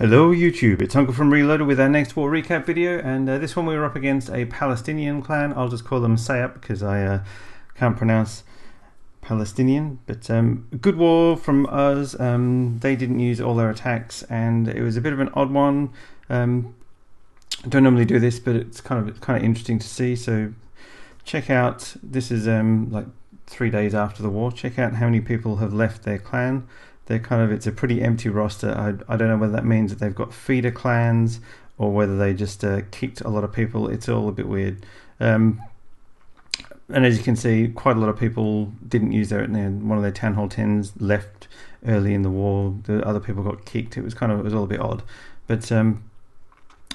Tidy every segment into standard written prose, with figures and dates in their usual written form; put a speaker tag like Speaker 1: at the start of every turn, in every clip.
Speaker 1: Hello YouTube, it's Uncle from Reloaded with our next war recap video, and this one we were up against a Palestinian clan. I'll just call them Sayap because I can't pronounce Palestinian, but good war from us. They didn't use all their attacks and it was a bit of an odd one. Don't normally do this, but it's kind of interesting to see. So check out, this is like 3 days after the war. Check out how many people have left their clan. It's a pretty empty roster. I don't know whether that means that they've got feeder clans or whether they just kicked a lot of people. It's all a bit weird. And as you can see, quite a lot of people didn't use one of their Town Hall 10s left early in the war. The other people got kicked. It was all a bit odd. But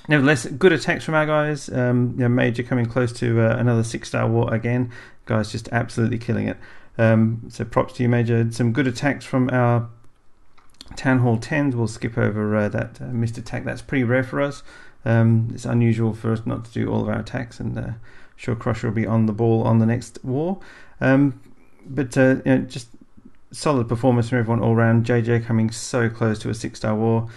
Speaker 1: nevertheless, good attacks from our guys. Major coming close to another 6-star war again. Guys just absolutely killing it. So props to you, Major. Some good attacks from our Town Hall 10s. We'll skip over that missed attack. That's pretty rare for us. It's unusual for us not to do all of our attacks, and sure Crusher will be on the ball on the next war. Just solid performance from everyone all round. JJ coming so close to a 6-star war.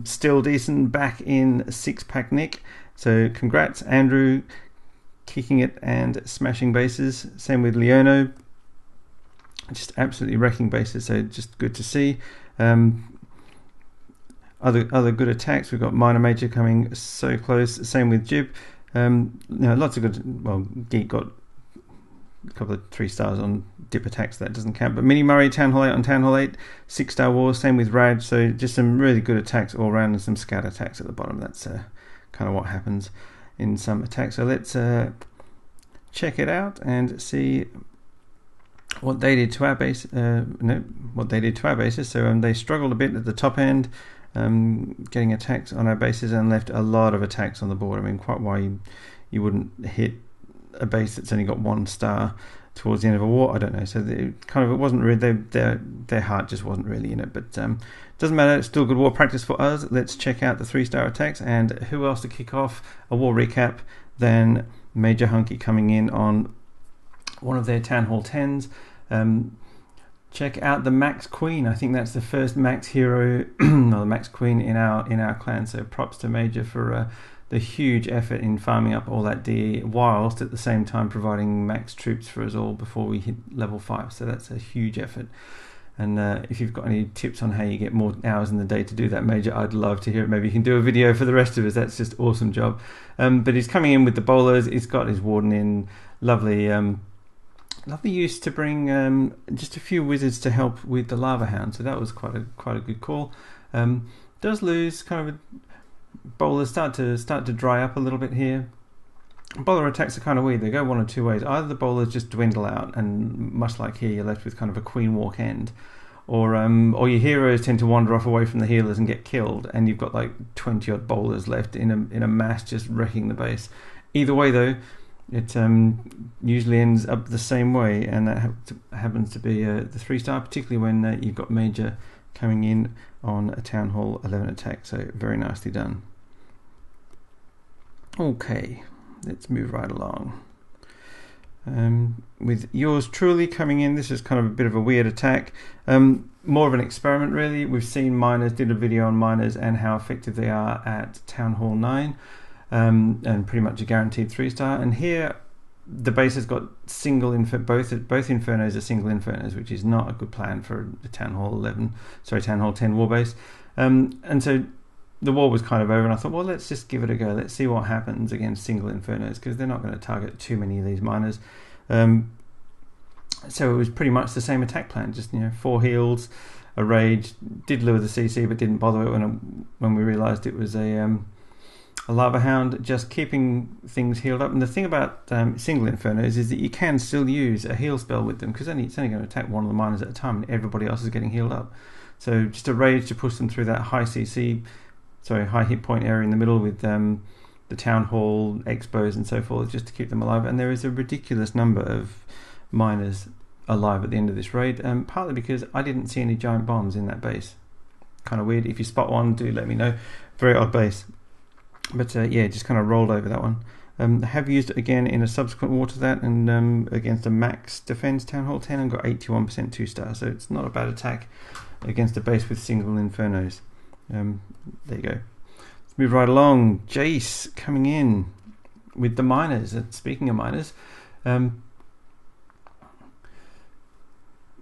Speaker 1: Still decent, back in 6-pack Nick. So congrats, Andrew, kicking it and smashing bases. Same with Leono, just absolutely wrecking bases. So just good to see. Other good attacks. We've got Minor Major coming so close. Same with Jib. Lots of good. Well, Geek got a couple of 3 stars on dip attacks. That doesn't count. But Mini Murray Town Hall 8 on Town Hall 8, 6-star war. Same with Raj. So just some really good attacks all around, and some scat attacks at the bottom. That's kind of what happens in some attacks. So let's check it out and see what they did to our base. What they did to our bases. So they struggled a bit at the top end, getting attacks on our bases, and left a lot of attacks on the board. I mean, quite why you wouldn't hit a base that's only got 1 star towards the end of a war, I don't know. So it wasn't really, their heart just wasn't really in it. But doesn't matter. It's still good war practice for us. Let's check out the 3-star attacks, and who else to kick off a war recap than Major Hunky coming in on one of their Town Hall 10s. Check out the Max Queen. I think that's the first Max hero or the Max Queen in our clan. So props to Major for the huge effort in farming up all that DE, whilst at the same time providing max troops for us all before we hit level 5. So that's a huge effort. And if you've got any tips on how you get more hours in the day to do that, Major, I'd love to hear it. Maybe you can do a video for the rest of us. That's just awesome job. But he's coming in with the bowlers. He's got his warden in. Lovely use to bring just a few wizards to help with the lava hound. So that was quite a good call. Does lose kind of bowlers start to dry up a little bit here. Bowler attacks are kind of weird. They go one of 2 ways. Either the bowlers just dwindle out, and much like here, you're left with kind of a queen walk end, or your heroes tend to wander off away from the healers and get killed, and you've got like 20 odd bowlers left in a mass just wrecking the base. Either way though, it usually ends up the same way, and that happens to be the 3-star, particularly when you've got Major coming in on a Town Hall 11 attack. So very nicely done. Okay, let's move right along. With yours truly coming in, this is kind of a bit of a weird attack. More of an experiment really. We've seen miners, did a video on miners and how effective they are at Town Hall 9. And pretty much a guaranteed 3-star. And here the base has got single both infernos are single infernos, which is not a good plan for the Town Hall 10 war base. And so the war was kind of over, and I thought, well, let's just give it a go. Let's see what happens against single infernos, because they're not going to target too many of these miners. So it was pretty much the same attack plan, just 4 heals, a rage, did lure the CC but didn't bother it when we realized it was a lava hound, just keeping things healed up. And the thing about single infernos is that you can still use a heal spell with them, because it's only going to attack one of the miners at a time, and everybody else is getting healed up. So just a rage to push them through that high hit point area in the middle with the Town Hall expos and so forth, just to keep them alive. And there is a ridiculous number of miners alive at the end of this raid, partly because I didn't see any giant bombs in that base. Kind of weird. If you spot one, do let me know. Very odd base. But yeah, just kind of rolled over that one. I have used it again in a subsequent war to that, and against a max defense Town Hall 10, and got 81% 2-star. So it's not a bad attack against a base with single infernos. There you go. Let's move right along. Jace coming in with the miners. And speaking of miners,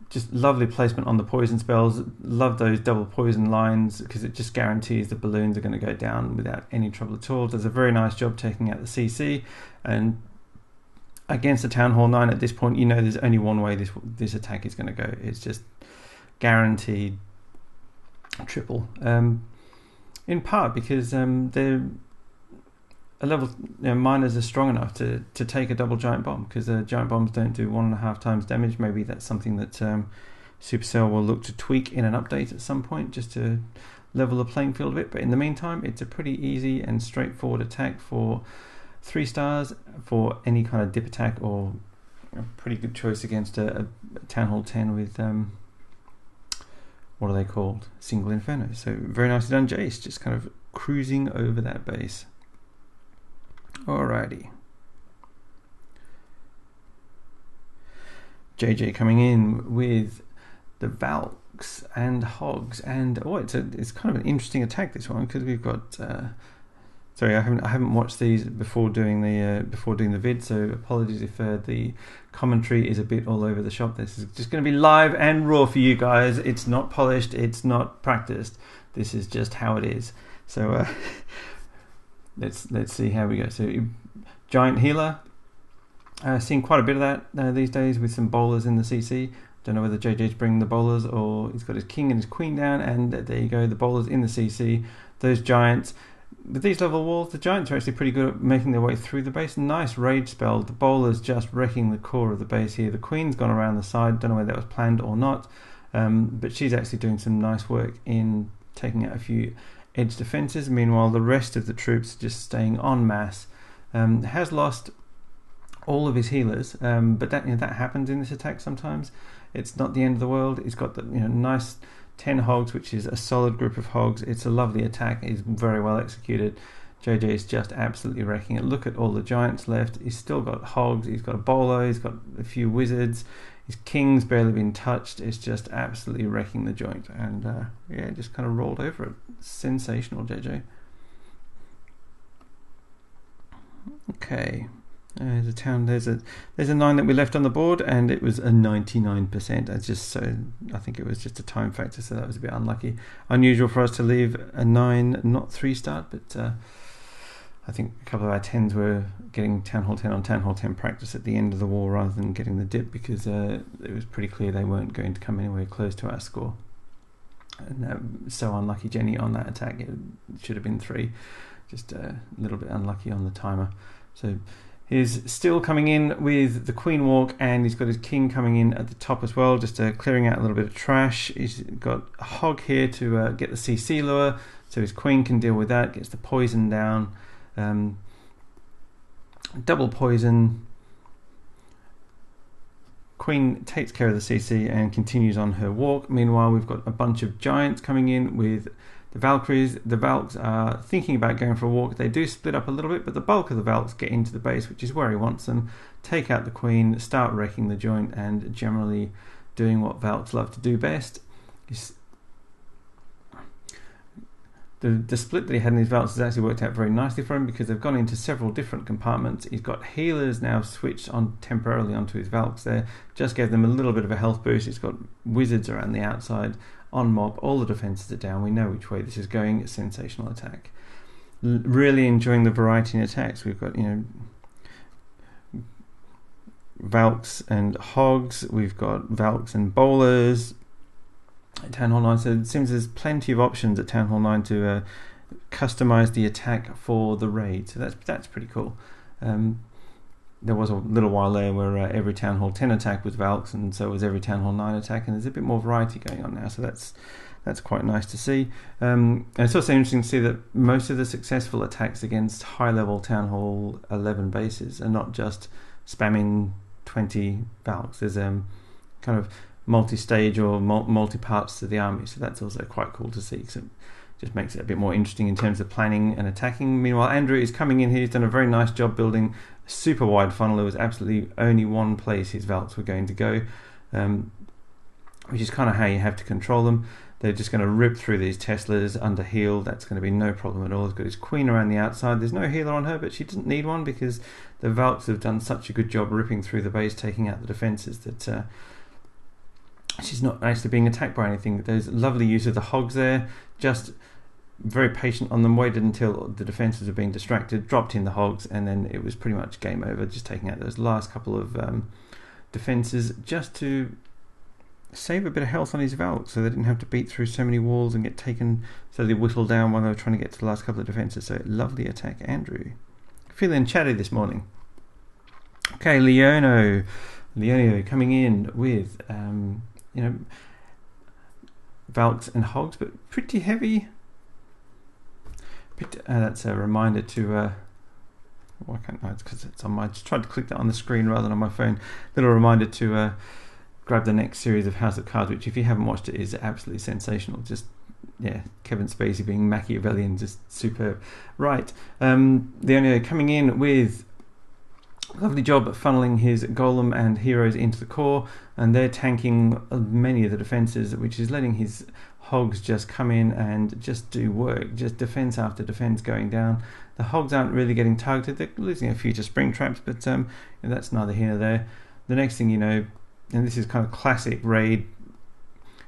Speaker 1: just lovely placement on the poison spells. Love those double poison lines because it just guarantees the balloons are going to go down without any trouble at all. Does a very nice job taking out the CC, and against the Town Hall 9 at this point, you know there's only one way this attack is going to go. It's just guaranteed triple. In part because they're a level, miners are strong enough to take a double giant bomb, because giant bombs don't do 1.5 times damage. Maybe that's something that Supercell will look to tweak in an update at some point, just to level the playing field a bit. But in the meantime, it's a pretty easy and straightforward attack for 3 stars for any kind of dip attack, or a pretty good choice against a Town Hall 10 with what are they called? Single Inferno. So very nicely done, Jace, just kind of cruising over that base. Alrighty. JJ coming in with the Valks and Hogs, and it's kind of an interesting attack, this one, because we've got sorry, I haven't watched these before doing the vid, so apologies if the commentary is a bit all over the shop. This is just going to be live and raw for you guys. It's not polished, it's not practiced. This is just how it is. So let's see how we go. So giant healer, seeing quite a bit of that these days with some bowlers in the CC. Don't know whether JJ's bringing the bowlers or he's got his king and his queen down, and there you go, the bowlers in the CC. Those giants, with these level walls, the giants are actually pretty good at making their way through the base. Nice rage spell. The bowler's just wrecking the core of the base here. The queen's gone around the side. Don't know whether that was planned or not, but she's actually doing some nice work in taking out a few edge defenses. Meanwhile, the rest of the troops just staying en masse. Has lost all of his healers, but that happens in this attack sometimes. It's not the end of the world. He's got the nice 10 hogs, which is a solid group of hogs. It's a lovely attack. It's very well executed. JJ is just absolutely wrecking it. Look at all the giants left. He's still got hogs. He's got a bowler. He's got a few wizards. His king's barely been touched. It's just absolutely wrecking the joint. And just kind of rolled over it. Sensational, JJ. Okay. There's a town. There's a 9 that we left on the board, and it was a 99%. I think it was just a time factor, so that was a bit unlucky. Unusual for us to leave a 9 not 3 start, but I think a couple of our 10s were getting Town Hall 10 on Town Hall 10 practice at the end of the war rather than getting the dip, because it was pretty clear they weren't going to come anywhere close to our score. And so unlucky, Jenny, on that attack. It should have been 3. Just a little bit unlucky on the timer. So he's still coming in with the Queen Walk, and he's got his King coming in at the top as well, just clearing out a little bit of trash. He's got a Hog here to get the CC lure, so his Queen can deal with that, gets the poison down. Double poison. Queen takes care of the CC and continues on her walk. Meanwhile, we've got a bunch of giants coming in with the Valkyries. The Valks are thinking about going for a walk. They do split up a little bit, but the bulk of the Valks get into the base, which is where he wants them. Take out the Queen, start wrecking the joint, and generally doing what Valks love to do best. The split that he had in his Valks has actually worked out very nicely for him, because they've gone into several different compartments. He's got healers now switched on temporarily onto his Valks there. Just gave them a little bit of a health boost. He's got wizards around the outside. On mob, all the defenses are down. We know which way this is going. It's sensational attack. Really enjoying the variety in attacks. We've got Valks and Hogs. We've got Valks and Bowlers. At Town Hall 9, so it seems there's plenty of options at Town Hall 9 to customize the attack for the raid. So that's pretty cool. There was a little while there where every Town Hall 10 attack was Valks, and so was every Town Hall 9 attack, and there's a bit more variety going on now, so that's quite nice to see. And it's also interesting to see that most of the successful attacks against high-level Town Hall 11 bases are not just spamming 20 Valks. There's kind of multi-stage or multi-parts to the army, so that's also quite cool to see. So it just makes it a bit more interesting in terms of planning and attacking. Meanwhile, Andrew is coming in here. He's done a very nice job building a super wide funnel. There was absolutely only one place his Valks were going to go, which is kind of how you have to control them. they're just going to rip through these Teslas under heal. That's going to be no problem at all. He's got his queen around the outside. There's no healer on her, but she doesn't need one because the Valks have done such a good job ripping through the base, taking out the defences, that she's not actually being attacked by anything. There's lovely use of the hogs there, just very patient on them, waited until the defences were being distracted, dropped in the hogs, and then it was pretty much game over, just taking out those last couple of defences just to save a bit of health on his Valk, so they didn't have to beat through so many walls and get taken, so they whittled down while they were trying to get to the last couple of defences. So lovely attack, Andrew. Feeling chatty this morning. Okay, Leonio coming in with Valks and hogs, but pretty heavy. That's a reminder to why can't I? It's because it's on my. I just tried to click that on the screen rather than on my phone. Little reminder to grab the next series of House of Cards, which, if you haven't watched it, is absolutely sensational. Just Kevin Spacey being Machiavellian, just superb. Right, Leonio coming in with lovely job at funneling his golem and heroes into the core, and they're tanking many of the defences, which is letting his hogs just come in and just do work, just defence after defence going down. The hogs aren't really getting targeted. They're losing a few to spring traps, but that's neither here nor there. The next thing you know, and this is kind of classic raid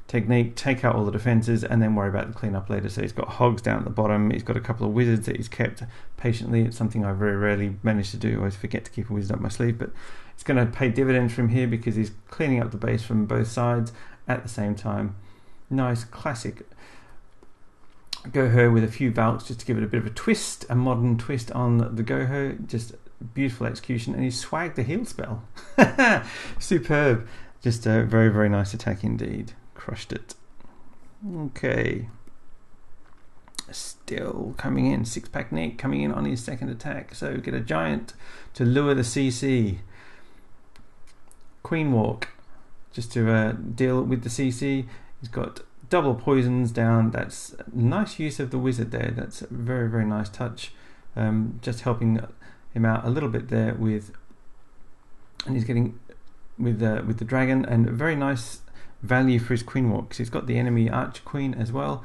Speaker 1: technique, take out all the defences and then worry about the cleanup later. So he's got hogs down at the bottom, he's got a couple of wizards that he's kept patiently. It's something I very rarely manage to do. I always forget to keep a wizard up my sleeve, but it's going to pay dividends from here because he's cleaning up the base from both sides at the same time. Nice classic Goho with a few Valks just to give it a bit of a twist, a modern twist on the Goho. Just beautiful execution, and he swagged the heal spell. Superb. Just a very, very nice attack indeed. Crushed it. Okay. Still coming in. Six-pack Nick coming in on his second attack. So get a giant to lure the CC. Queen Walk just to deal with the CC. He's got double poisons down. That's nice use of the wizard there. That's a very, very nice touch. Just helping him out a little bit there with, and he's getting with the dragon, and very nice value for his queen walk because he's got the enemy archer queen as well.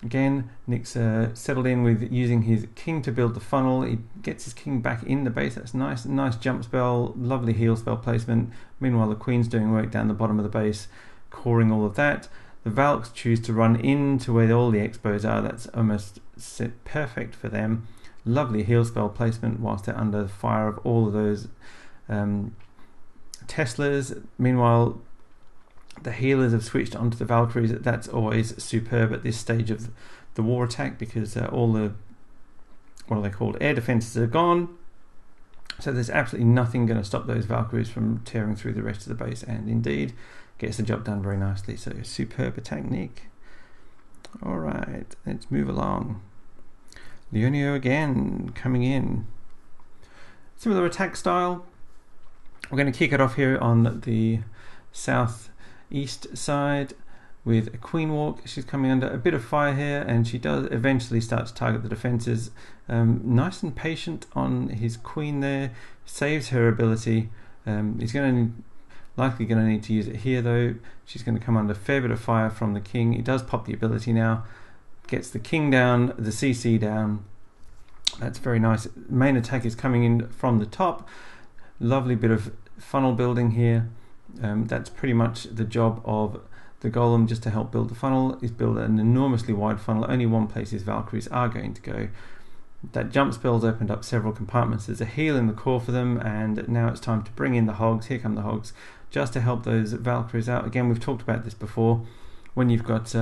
Speaker 1: Again, Nick's settled in with using his king to build the funnel. He gets his king back in the base. That's nice jump spell, lovely heal spell placement. Meanwhile, the queen's doing work down the bottom of the base, coring all of that. The Valks choose to run into where all the expos are. That's almost set perfect for them. Lovely heal spell placement whilst they're under the fire of all of those Teslas. Meanwhile, the healers have switched onto the Valkyries. That's always superb at this stage of the war attack because all the, what are they called, air defenses are gone. So there's absolutely nothing going to stop those Valkyries from tearing through the rest of the base, and indeed gets the job done very nicely. So superb attack, Nick. Alright, let's move along. Leonio again coming in. Similar attack style. We're going to kick it off here on the southeast side with a Queen Walk. She's coming under a bit of fire here, and she does eventually start to target the defences. Nice and patient on his Queen there. Saves her ability. He's likely going to need to use it here though. She's going to come under a fair bit of fire from the King. He does pop the ability now. Gets the King down, the CC down. That's very nice. Main attack is coming in from the top. Lovely bit of funnel building here. That's pretty much the job of the golem, just to help build the funnel. Is build an enormously wide funnel. Only one place his Valkyries are going to go. That jump spell's opened up several compartments. There's a heal in the core for them, and now it's time to bring in the hogs. Here come the hogs, just to help those Valkyries out. Again, we've talked about this before. When you've got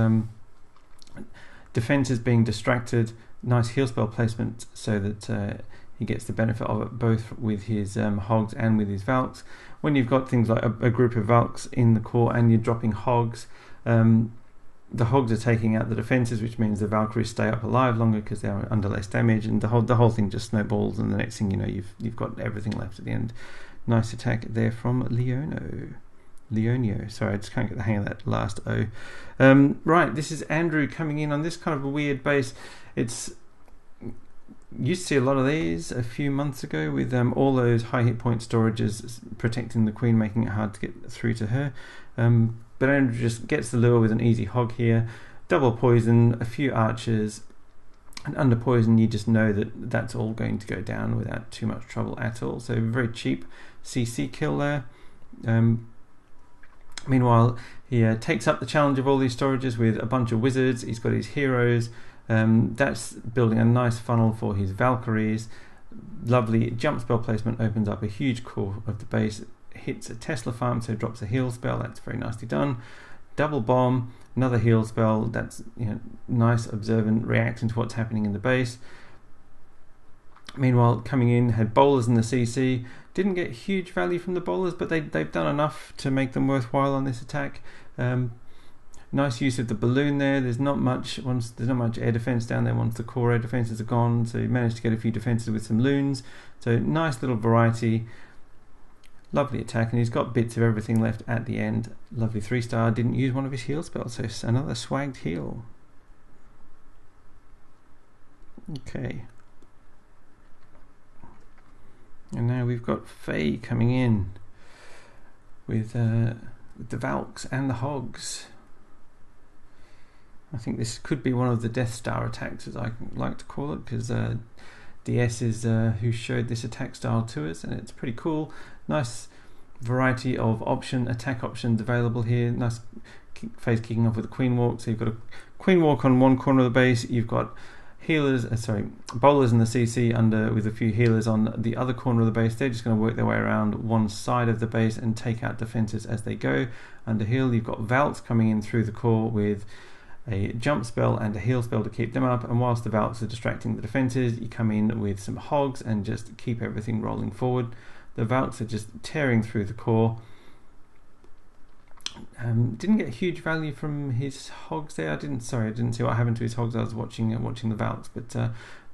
Speaker 1: defenses being distracted, nice heal spell placement so that he gets the benefit of it both with his hogs and with his Valks. When you've got things like a group of Valks in the core and you're dropping hogs, the hogs are taking out the defenses, which means the Valkyries stay up alive longer because they're under less damage, and the whole thing just snowballs, and the next thing you know, you've got everything left at the end. Nice attack there from Leonio. Sorry, I just can't get the hang of that last O. Right, this is Andrew coming in on this kind of a weird base. It's used to see a lot of these a few months ago with all those high hit point storages protecting the Queen, making it hard to get through to her. Berdarah just gets the lure with an easy hog here. Double poison, a few archers, and under poison you just know that that's all going to go down without too much trouble at all. So very cheap CC kill there. Meanwhile, he takes up the challenge of all these storages with a bunch of wizards. He's got his heroes. That's building a nice funnel for his Valkyries. Lovely jump spell placement opens up a huge core of the base. Hits a Tesla farm, so drops a heal spell. That's very nicely done. Double bomb, another heal spell. That's nice, observant, reacting to what's happening in the base. Meanwhile, coming in, had bowlers in the CC. Didn't get huge value from the bowlers, but they've done enough to make them worthwhile on this attack. Nice use of the balloon there. There's not much air defense down there once the core air defenses are gone, so you managed to get a few defenses with some loons. So nice little variety. Lovely attack, and he's got bits of everything left at the end. Lovely 3-star. Didn't use one of his heal spells, so another swagged heal. Okay. And now we've got Faye coming in with the Valks and the Hogs. I think this could be one of the Death Star attacks, as I like to call it, because DS is who showed this attack style to us, and it's pretty cool. Nice variety of attack options available here. Nice phase kicking off with a Queen Walk. So you've got a Queen Walk on one corner of the base. You've got bowlers in the CC with a few healers on the other corner of the base. They're just going to work their way around one side of the base and take out defenses as they go. Under heal, you've got Valks coming in through the core with a jump spell and a heal spell to keep them up, and whilst the Valks are distracting the defenses, you come in with some Hogs and just keep everything rolling forward. The Valks are just tearing through the core. Didn't get huge value from his Hogs there. I didn't see what happened to his Hogs. I was watching the Valks, but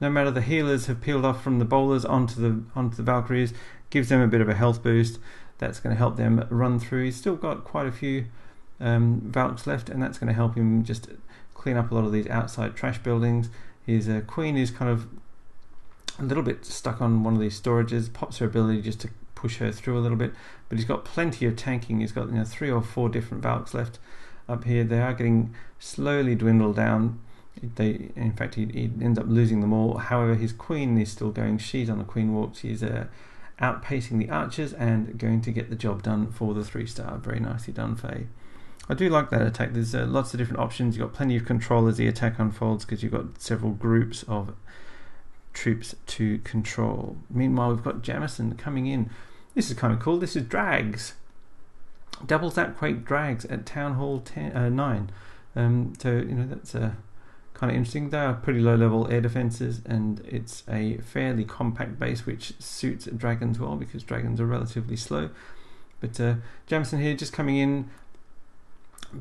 Speaker 1: no matter, the healers have peeled off from the bowlers onto the Valkyries. Gives them a bit of a health boost. That's going to help them run through. He's still got quite a few Valks left, and that's going to help him just clean up a lot of these outside trash buildings. His Queen is kind of a little bit stuck on one of these storages. Pops her ability just to push her through a little bit, but he's got plenty of tanking. He's got 3 or 4 different Valks left up here. They are getting slowly dwindled down. In fact, he ends up losing them all. However, his Queen is still going. She's on a Queen Walk. She's outpacing the archers and going to get the job done for the 3-star. Very nicely done, Faye. I do like that attack. There's lots of different options. You've got plenty of control as the attack unfolds, because you've got several groups of troops to control. Meanwhile, we've got Jamison coming in. This is kind of cool. This is Drags. Double Zap Quake Drags at Town Hall 9. So, that's kind of interesting. They are pretty low level air defenses, and it's a fairly compact base, which suits dragons well, because dragons are relatively slow. But Jamison here just coming in,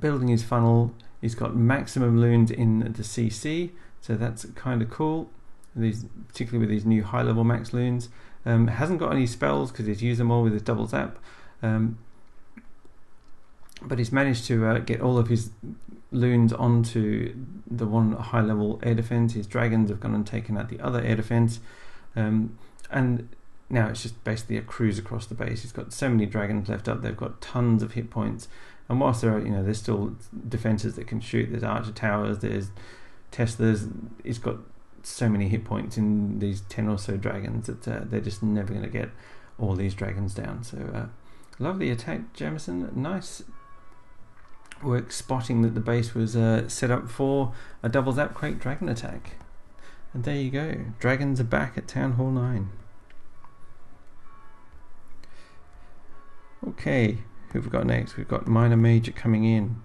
Speaker 1: building his funnel. He's got maximum loons in the CC, so that's kind of cool. Particularly with these new high level max loons. Hasn't got any spells because he's used them all with his double zap, but he's managed to get all of his loons onto the one high level air defense. His dragons have gone and taken out the other air defense, and now it's just basically a cruise across the base. He's got so many dragons left up. They've got tons of hit points, and whilst there are there's still defenses that can shoot. There's archer towers, there's Teslas. He's got so many hit points in these 10 or so dragons that they're just never going to get all these dragons down. So lovely attack, Jamison. Nice work spotting that the base was set up for a double zap quake dragon attack. And there you go, dragons are back at Town Hall 9. Okay, who have we got next? We've got Minor Major coming in.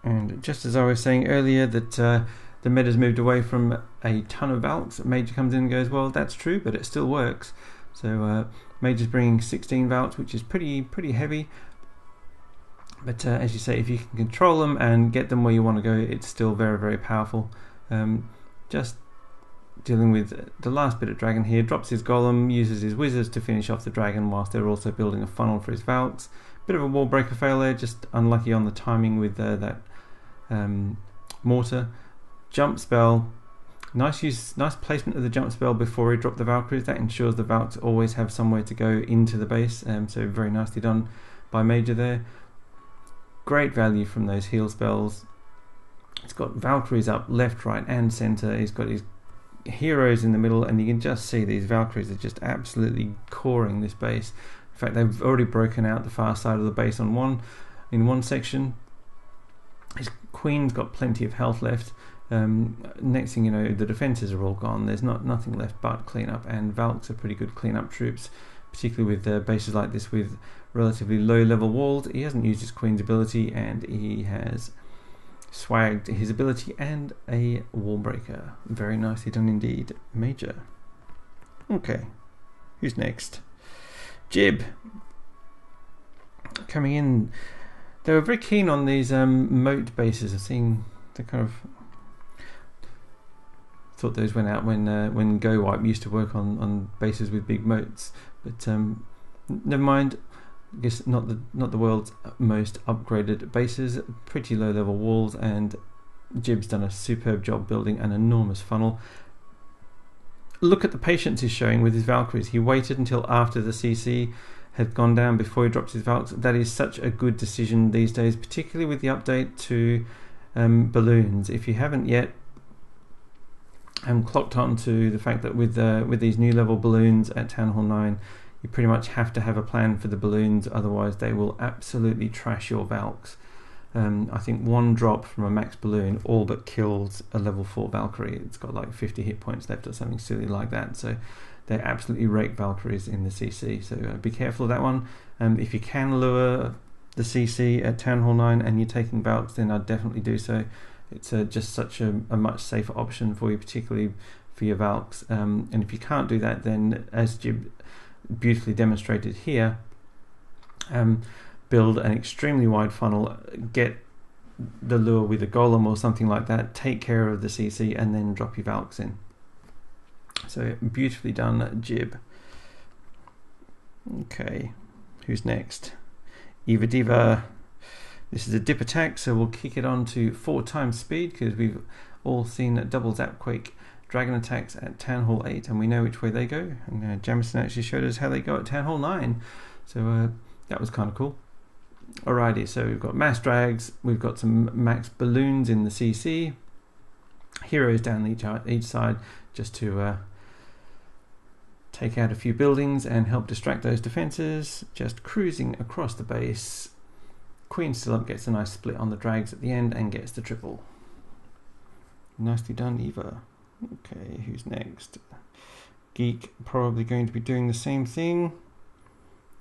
Speaker 1: And just as I was saying earlier that the meta's moved away from a ton of Valks, Major comes in and goes, well, that's true, but it still works. So Major's bringing 16 Valks, which is pretty heavy. But as you say, if you can control them and get them where you want to go, it's still very, very powerful. Just dealing with the last bit of dragon here, drops his golem, uses his wizards to finish off the dragon whilst they're also building a funnel for his Valks. Bit of a wall breaker fail there, just unlucky on the timing with that mortar. Jump spell, Nice placement of the jump spell before he dropped the Valkyries. That ensures the Valks always have somewhere to go into the base. So very nicely done by Major there. Great value from those heal spells. It's got Valkyries up left, right and centre. He's got his heroes in the middle, and you can just see these Valkyries are just absolutely coring this base. In fact, they've already broken out the far side of the base in one section. His Queen's got plenty of health left. Next thing you know, the defences are all gone. There's nothing left but clean up, and Valks are pretty good clean up troops, particularly with bases like this with relatively low level walls. He hasn't used his Queen's ability, and he has swagged his ability and a wall breaker. Very nicely done indeed, Major. Okay, who's next? Jib. Coming in, they were very keen on these moat bases. I've seen the kind of thought those went out when Go Wipe used to work on bases with big moats, but never mind. I guess not the world's most upgraded bases, pretty low level walls, and Jib's done a superb job building an enormous funnel. Look at the patience he's showing with his Valkyries. He waited until after the CC had gone down before he dropped his Valks. That is such a good decision these days, particularly with the update to balloons. If you haven't yet clocked on to the fact that with these new level balloons at Town Hall 9, you pretty much have to have a plan for the balloons, otherwise they will absolutely trash your Valks. I think one drop from a max balloon all but kills a level 4 Valkyrie. It's got like 50 hit points left or something silly like that, so they absolutely rake Valkyries in the CC, so be careful of that one. If you can lure the CC at Town Hall 9 and you're taking Valks, then I'd definitely do so. It's just such a much safer option for you, particularly for your Valks. And if you can't do that, then as Jib beautifully demonstrated here, build an extremely wide funnel, get the lure with a golem or something like that, take care of the CC, and then drop your Valks in. So beautifully done, Jib. Okay, who's next? Eva Diva. This is a dip attack, so we'll kick it on to 4 times speed, because we've all seen double Zapquake dragon attacks at Town Hall 8, and we know which way they go. And Jamison actually showed us how they go at Town Hall 9, so that was kind of cool. Alrighty, so we've got mass drags, we've got some max balloons in the CC, heroes down each side, just to take out a few buildings and help distract those defences. Just cruising across the base. Queen still up, gets a nice split on the drags at the end and gets the triple. Nicely done, Eva. Okay, who's next? Geek probably going to be doing the same thing.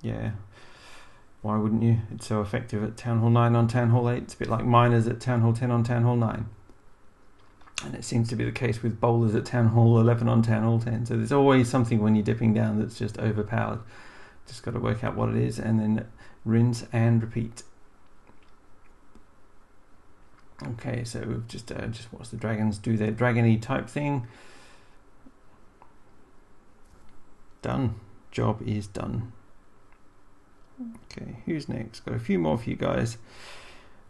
Speaker 1: Yeah, why wouldn't you? It's so effective at Town Hall 9 on Town Hall 8. It's a bit like miners at Town Hall 10 on Town Hall 9. And it seems to be the case with bowlers at Town Hall 11 on Town Hall 10. So there's always something when you're dipping down that's just overpowered. Just got to work out what it is and then rinse and repeat. Okay, so we've just watched the dragons do their dragony type thing. Done. Job is done. Okay, who's next? Got a few more for you guys.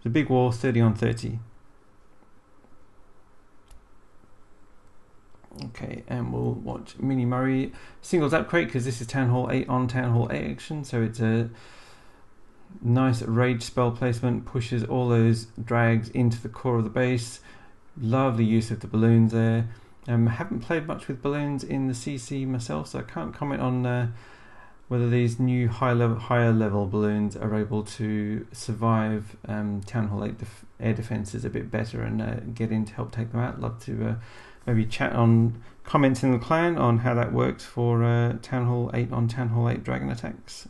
Speaker 1: The big war, 30 on 30. Okay, and we'll watch Mini Murray single Zapquake, because this is Town Hall 8 on Town Hall 8 action, so it's a nice rage spell placement, pushes all those drags into the core of the base. Lovely use of the balloons there. Haven't played much with balloons in the CC myself, so I can't comment on whether these new higher level balloons are able to survive Town Hall 8 air defences a bit better and get in to help take them out. Love to maybe chat on comments in the clan on how that works for Town Hall 8 on Town Hall 8 dragon attacks.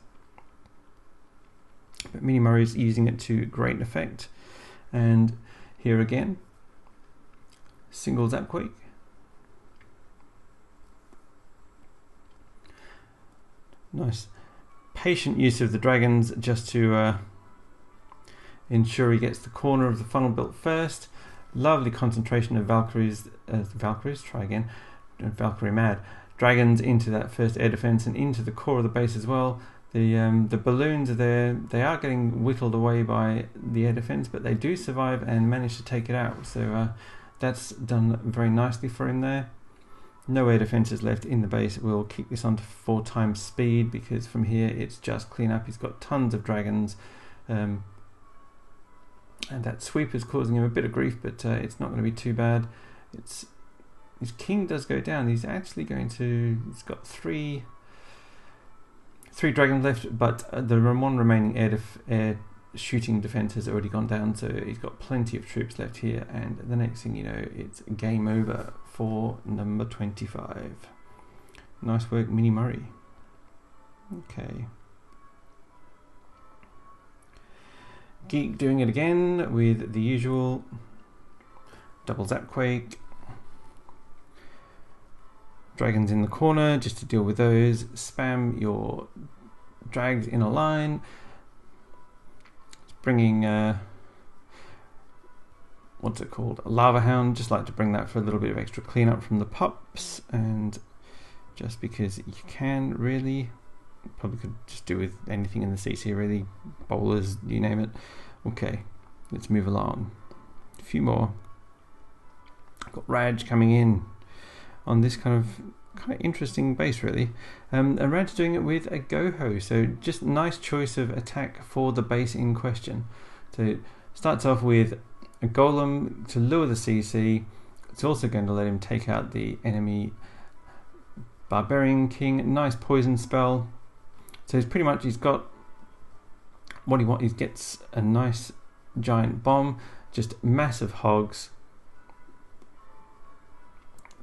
Speaker 1: But Mini Murray's using it to great effect. And here again, single Zapquake. Nice patient use of the dragons just to ensure he gets the corner of the funnel built first. Lovely concentration of Valkyries, Valkyrie Mad dragons into that first air defense and into the core of the base as well. The balloons are there. They are getting whittled away by the air defense, but they do survive and manage to take it out. So That's done very nicely for him there. No air defences left in the base. We'll kick this on to 4 times speed, because from here it's just clean up. He's got tons of dragons, and that sweep is causing him a bit of grief, but it's not going to be too bad. His king does go down. He's actually going to... He's got three dragons left, but the one remaining air shooting defense has already gone down, so he's got plenty of troops left here, and the next thing you know, it's game over for number 25. Nice work, Mini Murray. Okay. Geek doing it again with the usual double Zapquake. Dragons in the corner just to deal with those. Spam your drags in a line. Bringing what's it called? A Lava Hound. Just like to bring that for a little bit of extra cleanup from the pups, and just because you can, really. Probably could just do with anything in the CC, really. Bowlers, you name it. Okay, let's move along. A few more. I've got Raj coming in on this kind of interesting base, really. And Rad's doing it with a Goho, so just nice choice of attack for the base in question. So it starts off with a Golem to lure the CC. It's also going to let him take out the enemy Barbarian King. Nice poison spell. So he's pretty much, he's got what he wants. He gets a nice giant bomb, just massive hogs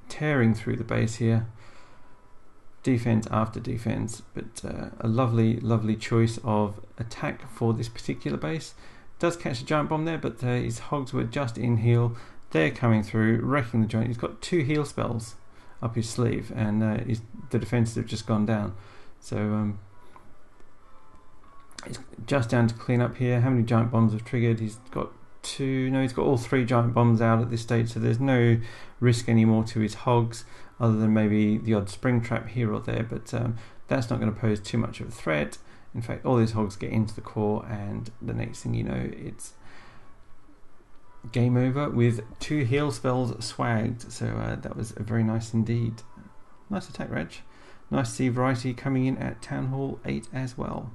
Speaker 1: tearing through the base here. Defense after defense, but a lovely choice of attack for this particular base. Does catch a giant bomb there, but his hogs were just in heal. They're coming through, wrecking the joint. He's got 2 heal spells up his sleeve, and the defenses have just gone down. So it's just down to clean up here. How many giant bombs have triggered? He's got 2. No, he's got all 3 giant bombs out at this stage, so there's no risk anymore to his hogs, other than maybe the odd spring trap here or there, but that's not going to pose too much of a threat. In fact, all these hogs get into the core, and the next thing you know, it's game over with 2 heal spells swagged. So that was very nice indeed. Nice attack, Reg. Nice to see variety coming in at Town Hall 8 as well.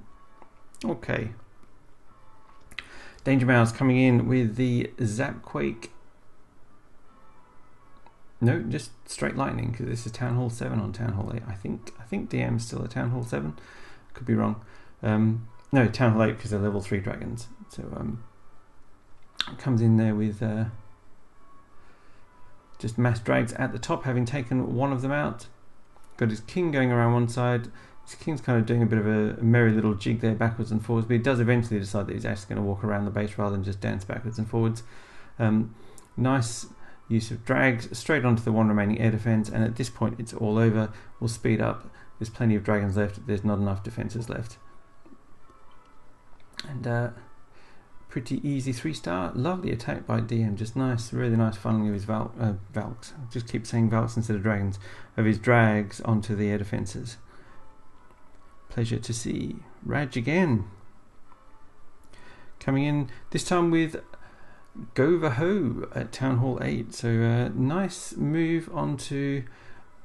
Speaker 1: Okay. Danger Mouse coming in with the Zapquake. No, just straight lightning, because this is Town Hall 7 on Town Hall 8. I think DM's still at Town Hall 7. Could be wrong. No, Town Hall 8, because they're level 3 dragons. So comes in there with just mass drags at the top, having taken one of them out. Got his king going around one side. His king's kind of doing a bit of a merry little jig there, backwards and forwards, but he does eventually decide that he's actually going to walk around the base rather than just dance backwards and forwards. Nice use of drags straight onto the one remaining air defense, and at this point it's all over. We'll speed up. There's plenty of dragons left. There's not enough defenses left. And pretty easy 3-star. Lovely attack by DM. Just nice, really nice funneling of his Valks. I just keep saying Valks instead of dragons. Of his drags onto the air defenses. Pleasure to see. Raj again. Coming in, this time with Govaho at Town Hall 8. So nice move onto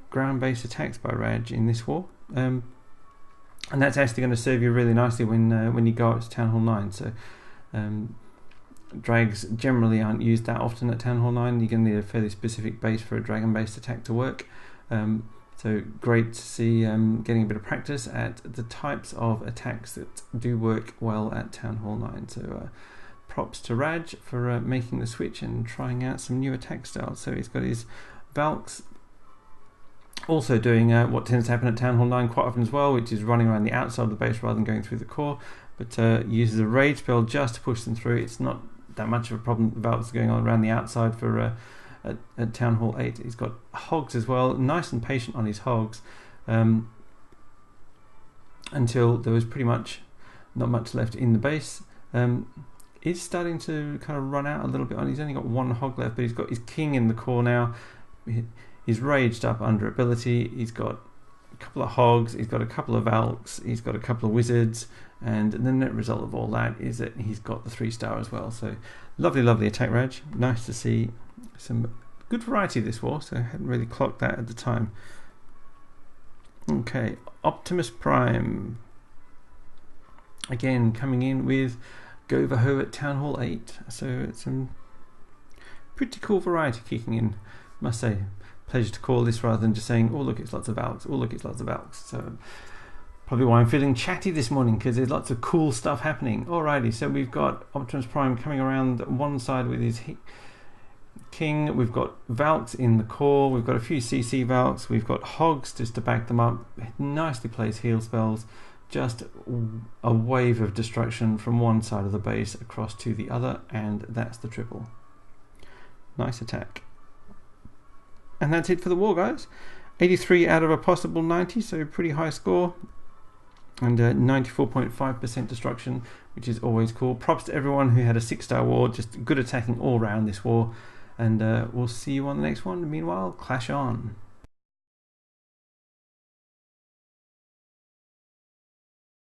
Speaker 1: ground-based attacks by Raj in this war. And that's actually going to serve you really nicely when you go up to Town Hall 9. So drags generally aren't used that often at Town Hall 9. You're going to need a fairly specific base for a dragon-based attack to work. So great to see getting a bit of practice at the types of attacks that do work well at Town Hall 9. So props to Raj for making the switch and trying out some new attack styles. So he's got his Valks also doing what tends to happen at Town Hall 9 quite often as well, which is running around the outside of the base rather than going through the core, but uses a rage spell just to push them through. It's not that much of a problem. The Valks going on around the outside for at Town Hall 8. He's got hogs as well, nice and patient on his hogs, until there was pretty much not much left in the base. Is starting to kind of run out a little bit on. He's only got 1 hog left, but he's got his king in the core now. He's raged up under ability. He's got a couple of hogs, he's got a couple of Valks, he's got a couple of wizards, and the net result of all that is that he's got the 3-star as well. So lovely attack, Raj. Nice to see some good variety this war, so I hadn't really clocked that at the time. Okay, Optimus Prime. Again, coming in with Go-Ho at Town Hall 8. So it's some pretty cool variety kicking in, must say. Pleasure to call this rather than just saying, oh look, it's lots of Valks, oh look, it's lots of Valks. So probably why I'm feeling chatty this morning, because there's lots of cool stuff happening. Alrighty, so we've got Optimus Prime coming around one side with his King. We've got Valks in the core. We've got a few CC Valks. We've got Hogs just to back them up. Nicely placed heal spells. Just a wave of destruction from one side of the base across to the other, and that's the triple. Nice attack. And that's it for the war, guys. 83 out of a possible 90, so pretty high score. And 94.5% destruction, which is always cool. Props to everyone who had a 6-star war. Just good attacking all round this war. And we'll see you on the next one. Meanwhile, clash on.